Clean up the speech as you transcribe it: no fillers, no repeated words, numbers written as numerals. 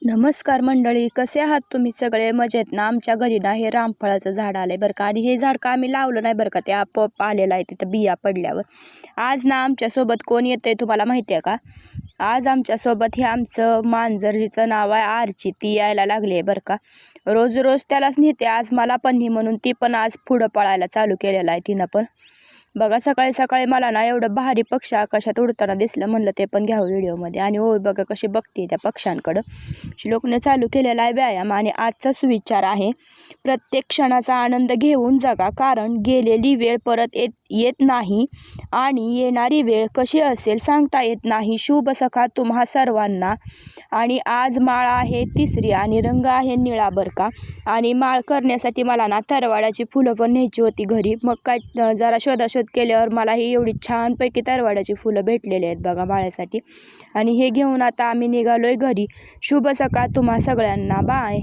नमस्कार मंडळी, कसे आहात तुम्ही सगळे? मजेत ना? आमच्या घरी ना हे रामफळाचं झाड आलंय बरं का. आणि हे झाड का आम्ही लावलं नाही बरं का, ते आपोआप आलेलं आहे तिथं बिया पडल्यावर. आज ना आमच्यासोबत कोण येतंय तुम्हाला माहिती आहे का? आज आमच्यासोबत हे आमचं मांजर, जिचं नाव आहे आर्ची, ती यायला लागली आहे बरं का. रोज रोज त्यालाच नेते, आज मला पण नी म्हणून ती पण आज पुढं पळायला चालू केलेलं आहे तिनं पण. बघा, सकाळी सकाळी मला ना एवढं भारी पक्षी आकाशात उडताना दिसलं, म्हणलं ते पण घ्यावं व्हिडिओमध्ये. आणि हो बघा कशी बघते त्या पक्ष्यांकडं. श्लोकने चालू केलेला आहे व्यायाम. आणि आजचा सुविचार आहे, प्रत्येक क्षणाचा आनंद घेऊन जगा, कारण गेलेली वेळ परत येत नाही आणि येणारी वेळ कशी असेल सांगता येत नाही. शुभ सकाळ तुम्हा सर्वांना. आणि आज माळ आहे तिसरी आणि रंग आहे निळा बरं का. आणि माळ करण्यासाठी मला ना तरवाड्याची फुलं पण न्यायची होती घरी. मग काय जरा शोधाशोध केल्यावर मला ही एवढी छानपैकी तरवाड्याची फुलं भेटलेली आहेत बघा माळ्यासाठी. आणि हे घेऊन आता आम्ही निघालोय घरी. शुभ सकाळ तुम्हा सगळ्यांना. बाय.